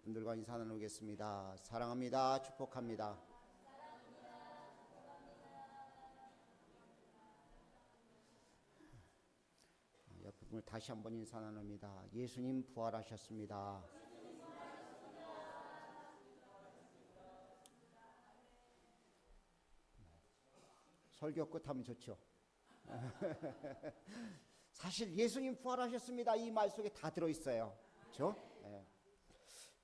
분들과 인사 나누겠습니다. 사랑합니다. 축복합니다. 옆에 분을 다시 한번 인사 나눕니다. 예수님 부활하셨습니다. 설교 끝하면 좋죠. 사실 예수님 부활하셨습니다. 이 말 속에 다 들어있어요. 그렇죠? 네.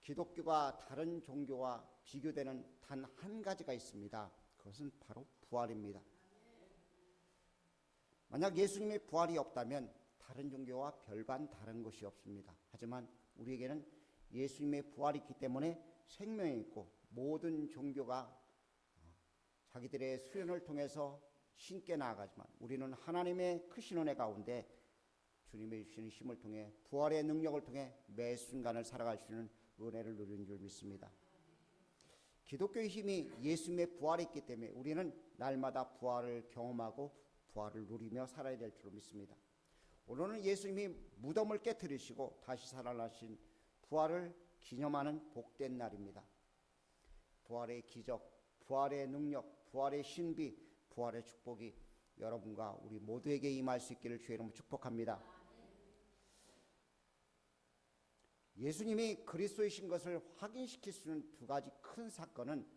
기독교가 다른 종교와 비교되는 단 한 가지가 있습니다. 그것은 바로 부활입니다. 만약 예수님의 부활이 없다면 다른 종교와 별반 다른 것이 없습니다. 하지만 우리에게는 예수님의 부활이 있기 때문에 생명이 있고 모든 종교가 자기들의 수련을 통해서 신께 나아가지만 우리는 하나님의 크신 은혜 가운데 주님의 주시는 힘을 통해 부활의 능력을 통해 매 순간을 살아갈 수 있는 은혜를 누리는 줄 믿습니다. 기독교의 힘이 예수님의 부활이 있기 때문에 우리는 날마다 부활을 경험하고 부활을 누리며 살아야 될 줄 믿습니다. 오늘은 예수님이 무덤을 깨뜨리시고 다시 살아나신 부활을 기념하는 복된 날입니다. 부활의 기적, 부활의 능력, 부활의 신비, 부활의 축복이 여러분과 우리 모두에게 임할 수 있기를 주의 이름으로 축복합니다. 예수님이 그리스도이신 것을 확인시킬 수 있는 두 가지 큰 사건은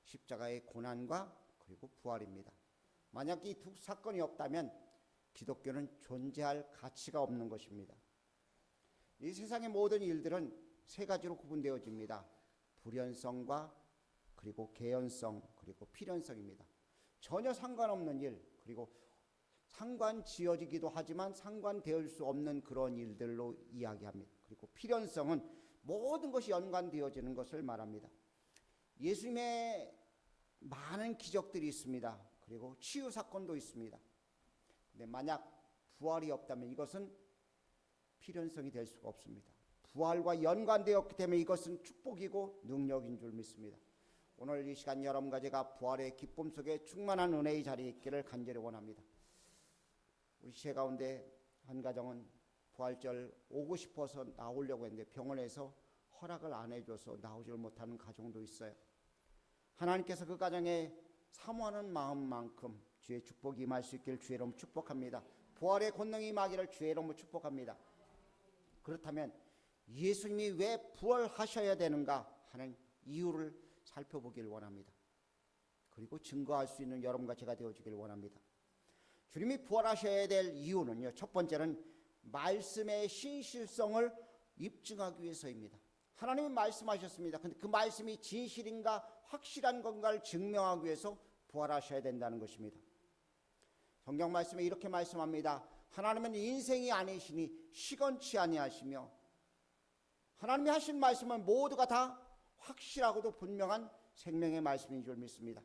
십자가의 고난과 그리고 부활입니다. 만약 이 두 사건이 없다면 기독교는 존재할 가치가 없는 것입니다. 이 세상의 모든 일들은 세 가지로 구분되어집니다. 불연성과 그리고 개연성 그리고 필연성입니다. 전혀 상관없는 일 그리고 상관지어지기도 하지만 상관되을 수 없는 그런 일들로 이야기합니다. 그리고 필연성은 모든 것이 연관되어지는 것을 말합니다. 예수님의 많은 기적들이 있습니다. 그리고 치유 사건도 있습니다. 근데 만약 부활이 없다면 이것은 필연성이 될 수가 없습니다. 부활과 연관되었기 때문에 이것은 축복이고 능력인 줄 믿습니다. 오늘 이 시간 여러분과 제가 부활의 기쁨 속에 충만한 은혜의 자리에 있기를 간절히 원합니다. 우리 시대 가운데 한 가정은 부활절 오고 싶어서 나오려고 했는데 병원에서 허락을 안 해줘서 나오질 못하는 가정도 있어요. 하나님께서 그 가정에 사모하는 마음만큼 주의 축복이 임할 수 있기를 주의 이름으로 축복합니다. 부활의 권능이 임하기를 주의 이름으로 축복합니다. 그렇다면 예수님이 왜 부활하셔야 되는가 하는 이유를 살펴보길 원합니다. 그리고 증거할 수 있는 여러분과 제가 되어주길 원합니다. 주님이 부활하셔야 될 이유는요, 첫 번째는 말씀의 신실성을 입증하기 위해서입니다. 하나님이 말씀하셨습니다. 근데 그 말씀이 진실인가 확실한 건가를 증명하기 위해서 부활하셔야 된다는 것입니다. 성경 말씀에 이렇게 말씀합니다. 하나님은 인생이 아니시니 시건치 아니하시며 하나님이 하신 말씀은 모두가 다 확실하고도 분명한 생명의 말씀인 줄 믿습니다.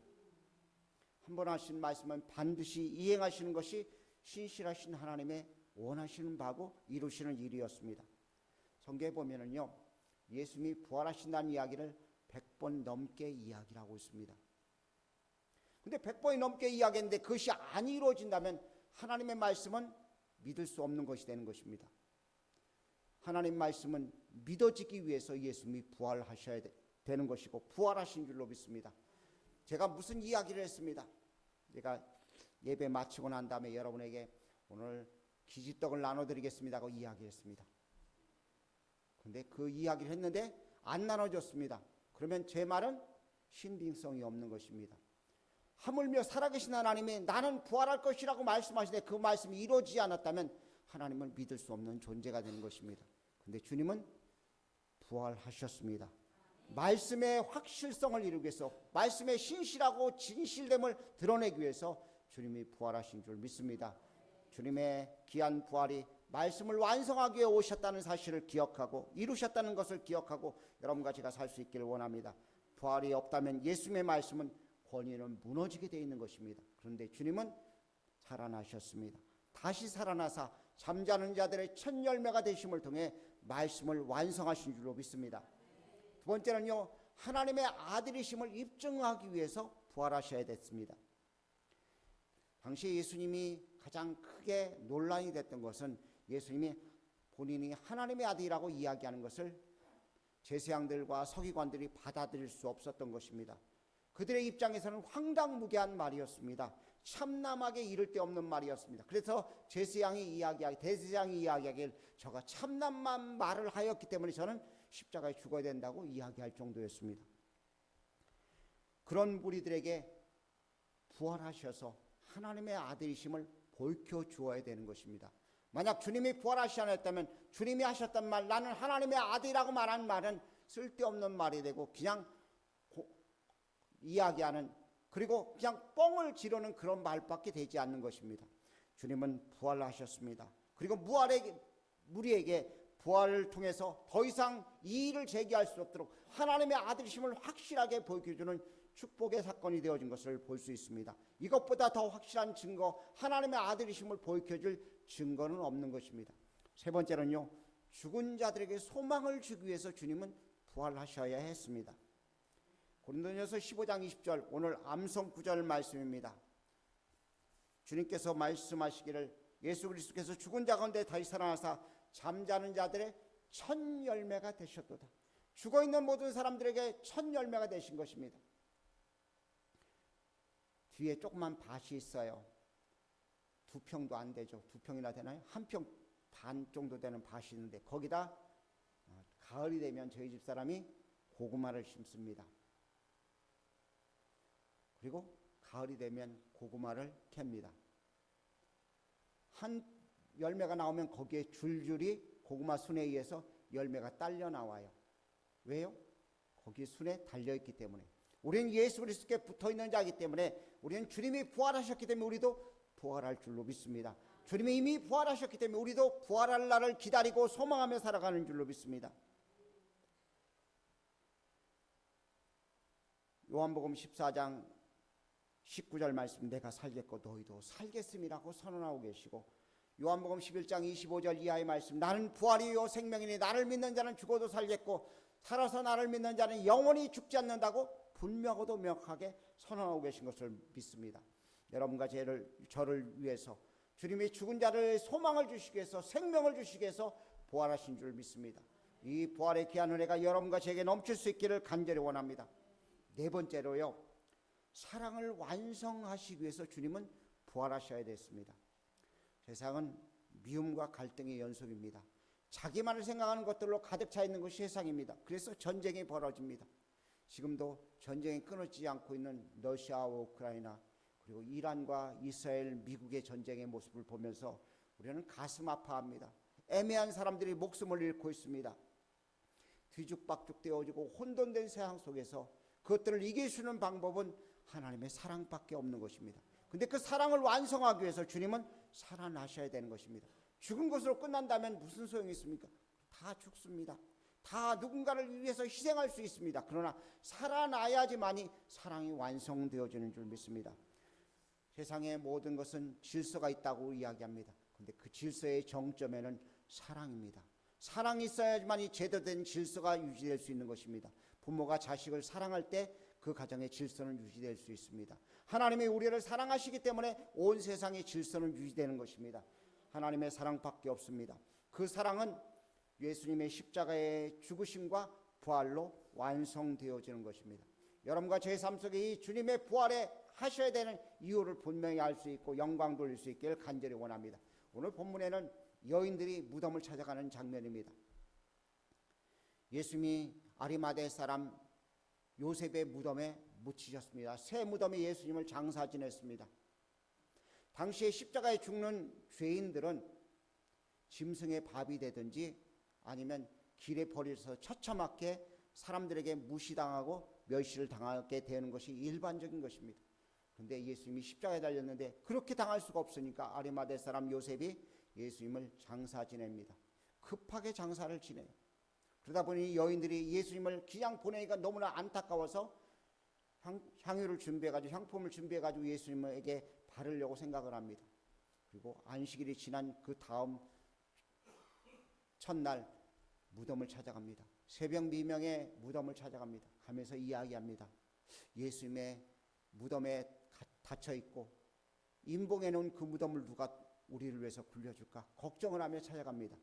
한 번 하신 말씀은 반드시 이행하시는 것이 신실하신 하나님의 원하시는 바고 이루시는 일이었습니다. 성경에 보면은요, 예수님이 부활하신다는 이야기를 100번 넘게 이야기를 하고 있습니다. 근데 100번이 넘게 이야기했는데 그것이 안 이루어진다면 하나님의 말씀은 믿을 수 없는 것이 되는 것입니다. 하나님 말씀은 믿어지기 위해서 예수님이 부활하셔야 되는 것이고 부활하신 줄로 믿습니다. 제가 무슨 이야기를 했습니다. 제가 예배 마치고 난 다음에 여러분에게 오늘 기지떡을 나눠드리겠습니다 하고 이야기했습니다. 근데 그 이야기를 했는데 안 나눠줬습니다. 그러면 제 말은 신빙성이 없는 것입니다. 하물며 살아계신 하나님이 나는 부활할 것이라고 말씀하시는데 그 말씀이 이루어지지 않았다면 하나님을 믿을 수 없는 존재가 되는 것입니다. 근데 주님은 부활하셨습니다. 말씀의 확실성을 이루기 위해서 말씀의 신실하고 진실됨을 드러내기 위해서 주님이 부활하신 줄 믿습니다. 주님의 귀한 부활이 말씀을 완성하기 위해 오셨다는 사실을 기억하고 이루셨다는 것을 기억하고 여러분과 제가 살 수 있기를 원합니다. 부활이 없다면 예수님의 말씀은 권위는 무너지게 되어 있는 것입니다. 그런데 주님은 살아나셨습니다. 다시 살아나사 잠자는 자들의 첫 열매가 되심을 통해 말씀을 완성하신 줄로 믿습니다. 두 번째는요, 하나님의 아들이심을 입증하기 위해서 부활하셔야 됐습니다. 당시 예수님이 가장 크게 논란이 됐던 것은 예수님이 본인이 하나님의 아들이라고 이야기하는 것을 제사장들과 서기관들이 받아들일 수 없었던 것입니다. 그들의 입장에서는 황당무계한 말이었습니다. 참남하게 이를 데 없는 말이었습니다. 그래서 대제사장이 이야기하길 저가 참남한 말을 하였기 때문에 저는 십자가에 죽어야 된다고 이야기할 정도였습니다. 그런 무리들에게 부활하셔서 하나님의 아들이심을 보여주어야 되는 것입니다. 만약 주님이 부활하시지 않았다면 주님이 하셨던 말, 나는 하나님의 아들이라고 말한 말은 쓸데없는 말이 되고 그냥 이야기하는, 그리고 그냥 뻥을 지르는 그런 말밖에 되지 않는 것입니다. 주님은 부활하셨습니다. 그리고 무리에게 부활을 통해서 더 이상 이의를 제기할 수 없도록 하나님의 아들이심을 확실하게 보여주는 축복의 사건이 되어진 것을 볼 수 있습니다. 이것보다 더 확실한 증거, 하나님의 아들이심을 보여줄 증거는 없는 것입니다. 세 번째는요, 죽은 자들에게 소망을 주기 위해서 주님은 부활하셔야 했습니다. 고린도전서 15장 20절, 오늘 암송 구절 말씀입니다. 주님께서 말씀하시기를 예수 그리스도께서 죽은 자 가운데 다시 살아나사 잠자는 자들의 첫 열매가 되셨도다. 죽어있는 모든 사람들에게 첫 열매가 되신 것입니다. 뒤에 조그만 밭이 있어요. 2평도 안 되죠. 2평이나 되나요? 1평 반 정도 되는 밭이 있는데 거기다 가을이 되면 저희 집 사람이 고구마를 심습니다. 그리고 가을이 되면 고구마를 캡니다. 한 열매가 나오면 거기에 줄줄이 고구마 순에 의해서 열매가 딸려 나와요. 왜요? 거기 순에 달려있기 때문에. 우리는 예수 그리스도께 붙어있는 자이기 때문에, 우리는 주님이 부활하셨기 때문에 우리도 부활할 줄로 믿습니다. 주님이 이미 부활하셨기 때문에 우리도 부활할 날을 기다리고 소망하며 살아가는 줄로 믿습니다. 요한복음 14장 19절 말씀, 내가 살겠고 너희도 살겠음이라고 선언하고 계시고, 요한복음 11장 25절 이하의 말씀, 나는 부활이요 생명이니 나를 믿는 자는 죽어도 살겠고 살아서 나를 믿는 자는 영원히 죽지 않는다고 분명하고도 명확하게 선언하고 계신 것을 믿습니다. 여러분과 저를 위해서 주님이 죽은 자를 소망을 주시기 위해서, 생명을 주시기 위해서 부활하신 줄 믿습니다. 이 부활의 귀한 은혜가 여러분과 제게 넘칠 수 있기를 간절히 원합니다. 네 번째로요, 사랑을 완성하시기 위해서 주님은 부활하셔야 됐습니다. 세상은 미움과 갈등의 연속입니다. 자기만을 생각하는 것들로 가득 차 있는 것이 세상입니다. 그래서 전쟁이 벌어집니다. 지금도 전쟁이 끊어지지 않고 있는 러시아와 우크라이나, 그리고 이란과 이스라엘, 미국의 전쟁의 모습을 보면서 우리는 가슴 아파합니다. 애매한 사람들이 목숨을 잃고 있습니다. 뒤죽박죽 되어지고 혼돈된 세상 속에서 그것들을 이길 수 있는 방법은 하나님의 사랑밖에 없는 것입니다. 근데 그 사랑을 완성하기 위해서 주님은 살아나셔야 되는 것입니다. 죽은 것으로 끝난다면 무슨 소용이 있습니까? 다 죽습니다. 다 누군가를 위해서 희생할 수 있습니다. 그러나 살아나야지만이 사랑이 완성되어지는 줄 믿습니다. 세상의 모든 것은 질서가 있다고 이야기합니다. 그런데 그 질서의 정점에는 사랑입니다. 사랑이 있어야지만이 제대로 된 질서가 유지될 수 있는 것입니다. 부모가 자식을 사랑할 때 그 가정의 질서는 유지될 수 있습니다. 하나님이 우리를 사랑하시기 때문에 온 세상의 질서는 유지되는 것입니다. 하나님의 사랑밖에 없습니다. 그 사랑은 예수님의 십자가의 죽으심과 부활로 완성되어지는 것입니다. 여러분과 제 삶 속에 이 주님의 부활에 하셔야 되는 이유를 분명히 알 수 있고 영광 돌릴 수 있기를 간절히 원합니다. 오늘 본문에는 여인들이 무덤을 찾아가는 장면입니다. 예수님이 아리마대 사람 요셉의 무덤에 묻히셨습니다. 새 무덤에 예수님을 장사 지냈습니다. 당시에 십자가에 죽는 죄인들은 짐승의 밥이 되든지 아니면 길에 버려서 처참하게 사람들에게 무시당하고 멸시를 당하게 되는 것이 일반적인 것입니다. 그런데 예수님이 십자가에 달렸는데 그렇게 당할 수가 없으니까 아리마대 사람 요셉이 예수님을 장사 지냅니다. 급하게 장사를 지내요. 그러다 보니 여인들이 예수님을 그냥 보내니까 너무나 안타까워서 향유를 준비해가지고, 향품을 준비해가지고 예수님에게 바르려고 생각을 합니다. 그리고 안식일이 지난 그 다음 첫날 무덤을 찾아갑니다. 새벽 미명에 무덤을 찾아갑니다. 가면서 이야기합니다. 예수님의 무덤에 닫혀 있고 임봉해 놓은 그 무덤을 누가 우리를 위해서 굴려줄까 걱정을 하며 찾아갑니다.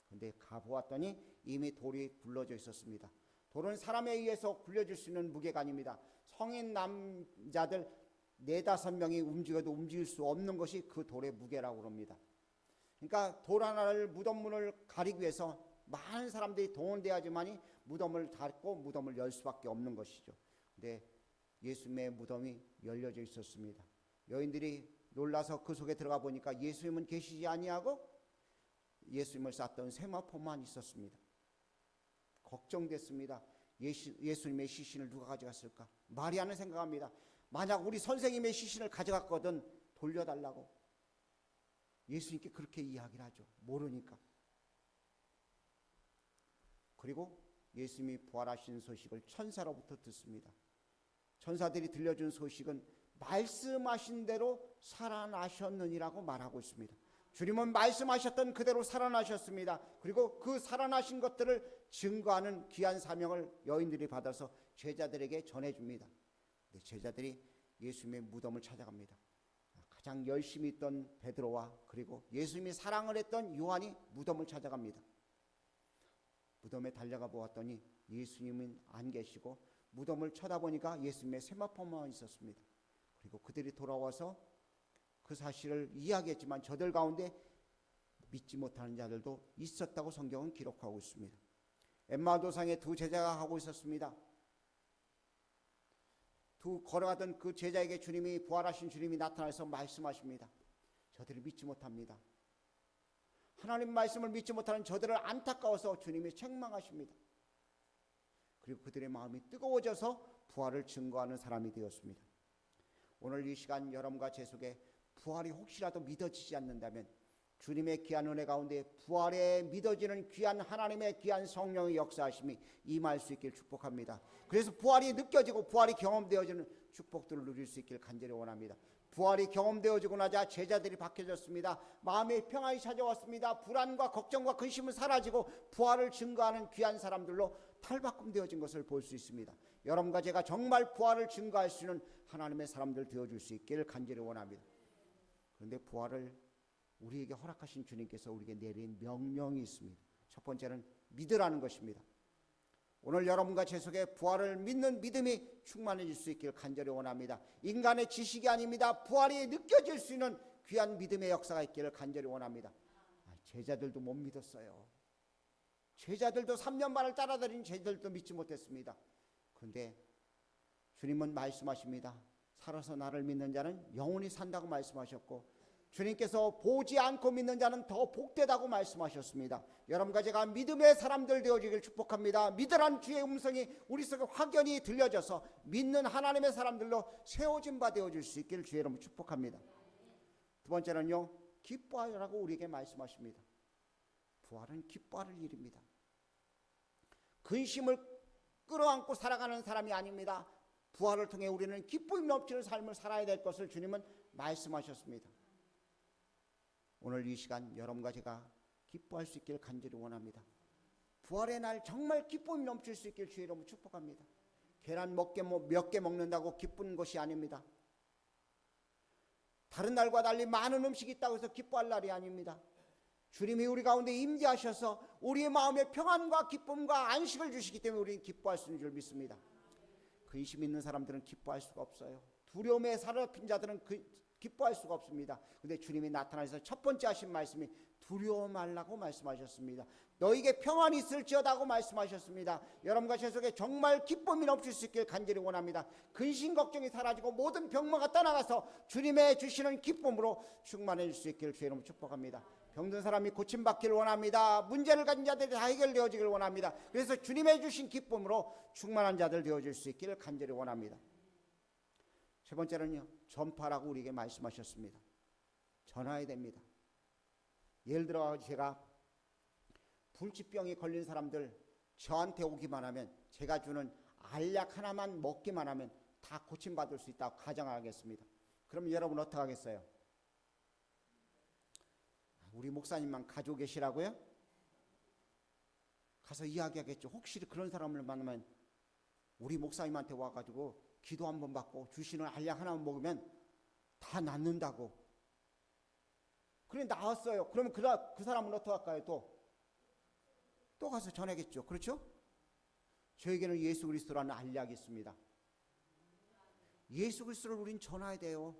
근데 가보았더니 이미 돌이 굴러져 있었습니다. 돌은 사람에 의해서 굴려질 수 있는 무게가 아닙니다. 성인 남자들 4-5명이 움직여도 움직일 수 없는 것이 그 돌의 무게라고 합니다. 그러니까 돌 하나를 무덤문을 가리기 위해서 많은 사람들이 동원돼야지만이 무덤을 닫고 무덤을 열 수밖에 없는 것이죠. 근데 예수님의 무덤이 열려져 있었습니다. 여인들이 놀라서 그 속에 들어가 보니까 예수님은 계시지 아니하고 예수님을 쌌던 세마포만 있었습니다. 걱정됐습니다. 예수님의 시신을 누가 가져갔을까? 마리아는 생각합니다. 만약 우리 선생님의 시신을 가져갔거든 돌려달라고. 예수님께 그렇게 이야기를 하죠. 모르니까. 그리고 예수님이 부활하신 소식을 천사로부터 듣습니다. 천사들이 들려준 소식은 말씀하신 대로 살아나셨느니라고 말하고 있습니다. 주님은 말씀하셨던 그대로 살아나셨습니다. 그리고 그 살아나신 것들을 증거하는 귀한 사명을 여인들이 받아서 제자들에게 전해줍니다. 근데 제자들이 예수님의 무덤을 찾아갑니다. 가장 열심히 있던 베드로와 그리고 예수님이 사랑을 했던 요한이 무덤을 찾아갑니다. 무덤에 달려가 보았더니 예수님은 안 계시고 무덤을 쳐다보니까 예수님의 세마포만 있었습니다. 그리고 그들이 돌아와서 그 사실을 이야기했지만 저들 가운데 믿지 못하는 자들도 있었다고 성경은 기록하고 있습니다. 엠마오도상에 2 제자가 하고 있었습니다. 걸어가던 그 제자에게 주님이 부활하신 주님이 나타나서 말씀하십니다. 저들이 믿지 못합니다. 하나님 말씀을 믿지 못하는 저들을 안타까워서 주님이 책망하십니다. 그리고 그들의 마음이 뜨거워져서 부활을 증거하는 사람이 되었습니다. 오늘 이 시간 여러분과 제 속에 부활이 혹시라도 믿어지지 않는다면 주님의 귀한 은혜 가운데 부활에 믿어지는 귀한 하나님의 귀한 성령의 역사하심이 임할 수 있길 축복합니다. 그래서 부활이 느껴지고 부활이 경험되어지는 축복들을 누릴 수 있길 간절히 원합니다. 부활이 경험되어지고 나자 제자들이 바뀌어졌습니다. 마음의 평안이 찾아왔습니다. 불안과 걱정과 근심은 사라지고 부활을 증거하는 귀한 사람들로 탈바꿈되어진 것을 볼 수 있습니다. 여러분과 제가 정말 부활을 증거할 수 있는 하나님의 사람들 되어줄 수 있기를 간절히 원합니다. 그런데 부활을 우리에게 허락하신 주님께서 우리에게 내린 명령이 있습니다. 첫 번째는 믿으라는 것입니다. 오늘 여러분과 제 속에 부활을 믿는 믿음이 충만해질 수 있기를 간절히 원합니다. 인간의 지식이 아닙니다. 부활이 느껴질 수 있는 귀한 믿음의 역사가 있기를 간절히 원합니다. 제자들도 못 믿었어요. 제자들도 3년 반을 따라다닌 제자들도 믿지 못했습니다. 그런데 주님은 말씀하십니다. 살아서 나를 믿는 자는 영원히 산다고 말씀하셨고 주님께서 보지 않고 믿는 자는 더 복되다고 말씀하셨습니다. 여러분과 제가 믿음의 사람들 되어지길 축복합니다. 믿으란 주의 음성이 우리 속에 확연히 들려져서 믿는 하나님의 사람들로 세워진 바 되어질 수 있기를 주의 이름으로 축복합니다. 두 번째는요, 기뻐하라고 우리에게 말씀하십니다. 부활은 기뻐할 일입니다. 근심을 끌어안고 살아가는 사람이 아닙니다. 부활을 통해 우리는 기쁨이 넘치는 삶을 살아야 될 것을 주님은 말씀하셨습니다. 오늘 이 시간 여러분과 제가 기뻐할 수 있기를 간절히 원합니다. 부활의 날 정말 기쁨이 넘칠 수 있기를 주의 이름으로 축복합니다. 계란 몇 개 먹는다고 기쁜 것이 아닙니다. 다른 날과 달리 많은 음식이 있다고 해서 기뻐할 날이 아닙니다. 주님이 우리 가운데 임재하셔서 우리의 마음에 평안과 기쁨과 안식을 주시기 때문에 우리는 기뻐할 수 있는 줄 믿습니다. 근심 있는 사람들은 기뻐할 수가 없어요. 두려움에 사로잡힌 자들은 기뻐할 수가 없습니다. 그런데 주님이 나타나셔서 첫 번째 하신 말씀이 두려워 말라고 말씀하셨습니다. 너에게 평안이 있을지어다고 말씀하셨습니다. 여러분과 제 속에 정말 기쁨이 넘칠 수 있길 간절히 원합니다. 근심 걱정이 사라지고 모든 병마가 떠나가서 주님의 주시는 기쁨으로 충만해질 수 있기를 주의 이름으로 축복합니다. 병든 사람이 고침받기를 원합니다. 문제를 가진 자들이 다 해결되어지길 원합니다. 그래서 주님의 주신 기쁨으로 충만한 자들 되어질 수 있기를 간절히 원합니다. 세 번째는요, 전파라고 우리에게 말씀하셨습니다. 전해야 됩니다. 예를 들어 제가 불치병이 걸린 사람들 저한테 오기만 하면 제가 주는 알약 하나만 먹기만 하면 다 고침받을 수 있다고 가정하겠습니다. 그럼 여러분 어떻게 하겠어요? 우리 목사님만 가지고 계시라고요? 가서 이야기하겠죠. 혹시 그런 사람을 만나면 우리 목사님한테 와가지고 기도 한번 받고 주시는 알약 하나만 먹으면 다 낫는다고. 그래 나왔어요. 그러면 그 사람은 어떻게 할까요? 또 가서 전하겠죠. 그렇죠? 저에게는 예수 그리스도라는 알약이 있습니다. 예수 그리스도를 우린 전해야 돼요.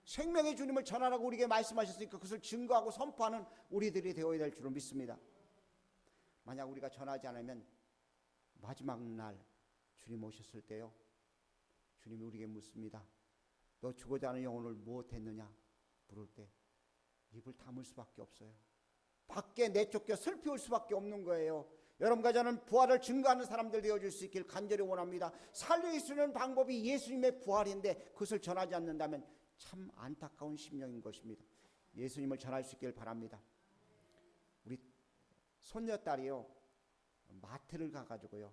생명의 주님을 전하라고 우리에게 말씀하셨으니까 그것을 증거하고 선포하는 우리들이 되어야 될 줄을 믿습니다. 만약 우리가 전하지 않으면 마지막 날 주님 오셨을 때요, 주님이 우리에게 묻습니다. 너 죽어야 하는 영혼을 무엇했느냐 물을 때 입을 다물 수밖에 없어요. 밖에 내쫓겨 슬피울 수밖에 없는 거예요. 여러분과 저는 부활을 증거하는 사람들 되어줄 수 있길 간절히 원합니다. 살릴 수 있는 방법이 예수님의 부활인데 그것을 전하지 않는다면 참 안타까운 심령인 것입니다. 예수님을 전할 수 있길 바랍니다. 우리 손녀딸이요, 마트를 가가지고요,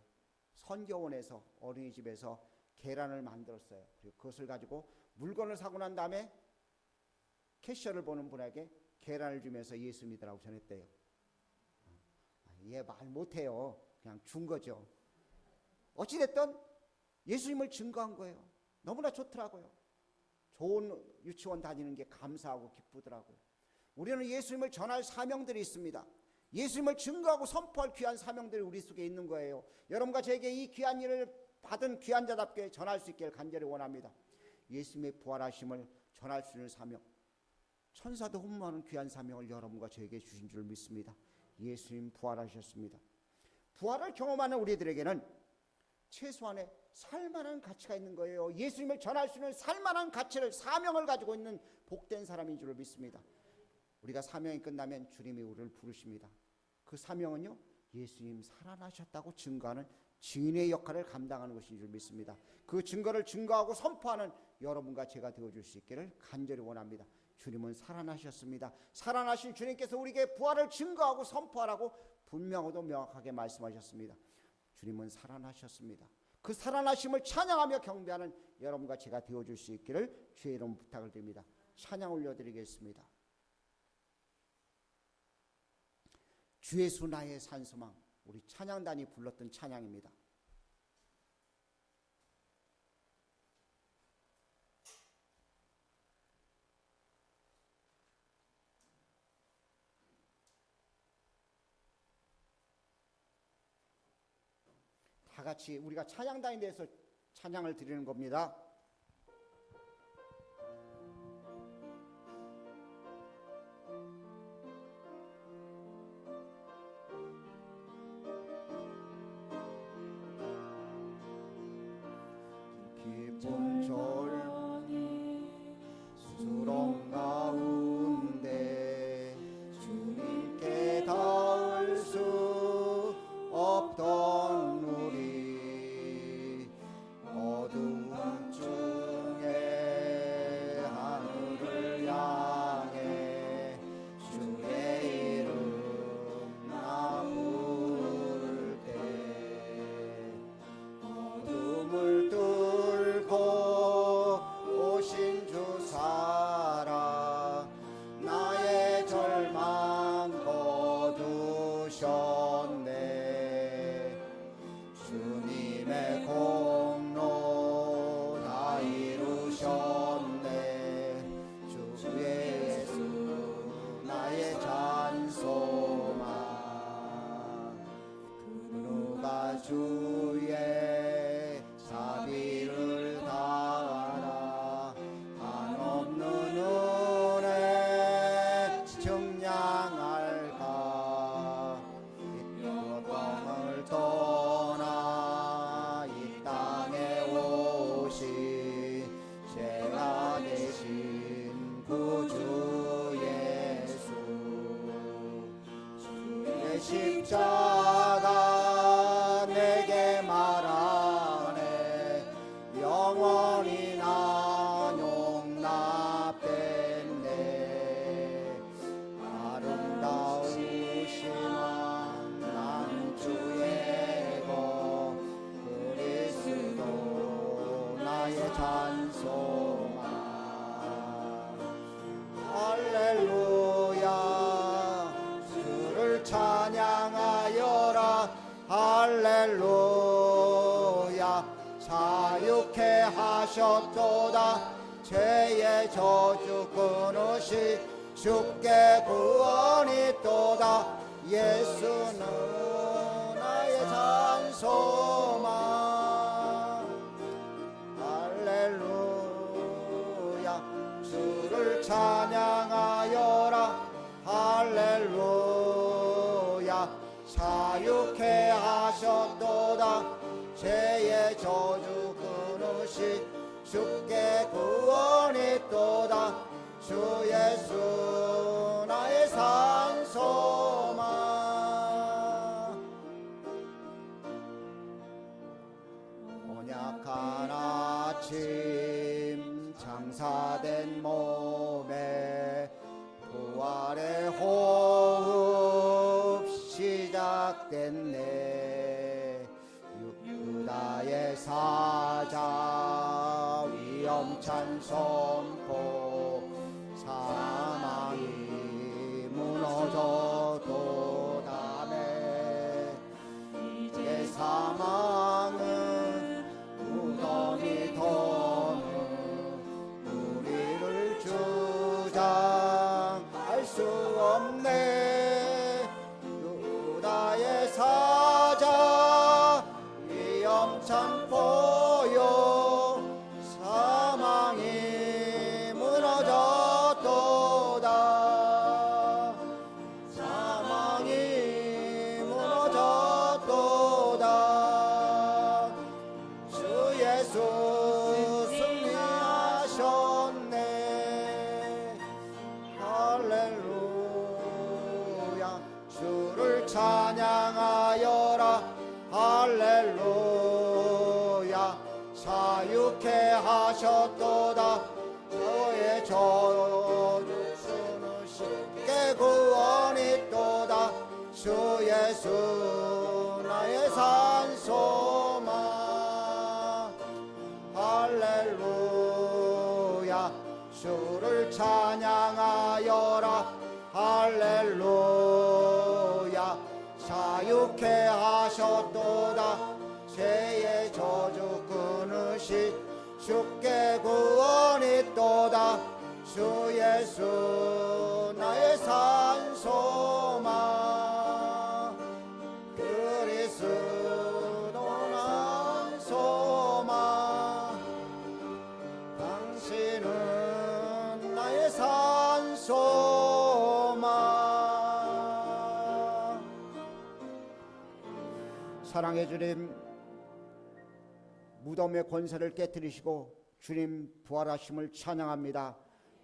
선교원에서 어린이집에서 계란을 만들었어요. 그리고 그것을 가지고 물건을 사고 난 다음에 캐셔를 보는 분에게 계란을 주면서 예수 믿으라고 전했대요. 얘 말 못해요. 그냥 준 거죠. 어찌됐든 예수님을 증거한 거예요. 너무나 좋더라고요. 좋은 유치원 다니는 게 감사하고 기쁘더라고요. 우리는 예수님을 전할 사명들이 있습니다. 예수님을 증거하고 선포할 귀한 사명들이 우리 속에 있는 거예요. 여러분과 저에게 이 귀한 일을 받은 귀한 자답게 전할 수 있기를 간절히 원합니다. 예수님의 부활하심을 전할 수 있는 사명, 천사도 흠모하는 귀한 사명을 여러분과 저에게 주신 줄 믿습니다. 예수님 부활하셨습니다. 부활을 경험하는 우리들에게는 최소한의 살만한 가치가 있는 거예요. 예수님을 전할 수 있는 살만한 가치를, 사명을 가지고 있는 복된 사람인 줄 믿습니다. 우리가 사명이 끝나면 주님이 우리를 부르십니다. 그 사명은요, 예수님 살아나셨다고 증거하는 증인의 역할을 감당하는 것인 줄 믿습니다. 그 증거를 증거하고 선포하는 여러분과 제가 되어줄 수 있기를 간절히 원합니다. 주님은 살아나셨습니다. 살아나신 주님께서 우리에게 부활을 증거하고 선포하라고 분명하고 명확하게 말씀하셨습니다. 주님은 살아나셨습니다. 그 살아나심을 찬양하며 경배하는 여러분과 제가 되어줄 수 있기를 주의 이름 부탁을 드립니다. 찬양 올려드리겠습니다. 주 예수 나의 산소망, 우리 찬양단이 불렀던 찬양입니다. 다 같이 우리가 찬양단에 대해서 찬양을 드리는 겁니다. 깊은 절망이 수렁 가운데 주님께 닿을 수 없던 우리 어두운 중에 하늘을 향해 주의 이름 나 부를 때 어둠을 뚫고 오신 주 살아 나의 절망 거두셨네. 주님의 공로 다 이루셨네. 주 예수 나의 찬송아. 누가 주의 자비를 다하라 한없는 은혜 증량할까. 이 땅을 떠나 이 땅에 오신 죄가 되신 구주 예수. 주의 십자가 내게 말하네. 영원히 난 용납됐네. 아름다우시만 난 주의 것 그리스도 나의 찬송아. 할렐루야 주를 찬양하여라. 할렐루야 자유케 하셨도다. 죄의 저주 끊으시 주께 구원이 또다. 예수는 나의 찬송아. 죄의 저주 끊으시 주께 구원이 있도다. 주 예수 나의 산소망. 언약한 아침 장사된 몸에 부활의 호흡 시작됐네. 유다의 사자 위엄찬 선포. 사망이 무너져도 다네. 이제 사망은 무덤이 더는 우리를 주장할 수 없네. 유다의 사자 위엄찬 포효. 사망이 무너졌도다. 사망이 무너졌도다. 주 예수 승리하셨네. 할렐루야. 주를 찬양하여라. 할렐루야. 자유케 하셨도다. 저의 저주 끊으시게 구원이 있도다. 주 예수 나의 산소망. 할렐루야. 주를 찬양하여라. 할렐루야. 자유케 하셨도다. 죄의 저주 끊으시 주께 구원이 있도다. 주 예수 나의 산소망. 그리스도 난 소망. 당신은 나의 산소망. 사랑의 주님, 무덤의 권세를 깨뜨리시고 주님 부활하심을 찬양합니다.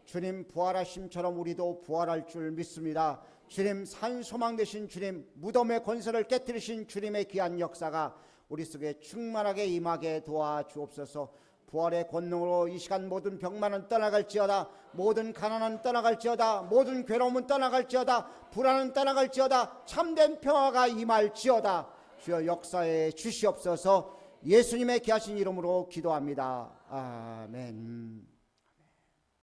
주님 부활하심처럼 우리도 부활할 줄 믿습니다. 주님 산소망 되신 주님, 무덤의 권세를 깨뜨리신 주님의 귀한 역사가 우리 속에 충만하게 임하게 도와주옵소서. 부활의 권능으로 이 시간 모든 병만은 떠나갈지어다. 모든 가난은 떠나갈지어다. 모든 괴로움은 떠나갈지어다. 불안은 떠나갈지어다. 참된 평화가 임할지어다. 주여 역사에 주시옵소서. 예수님의 귀하신 이름으로 기도합니다. 아멘.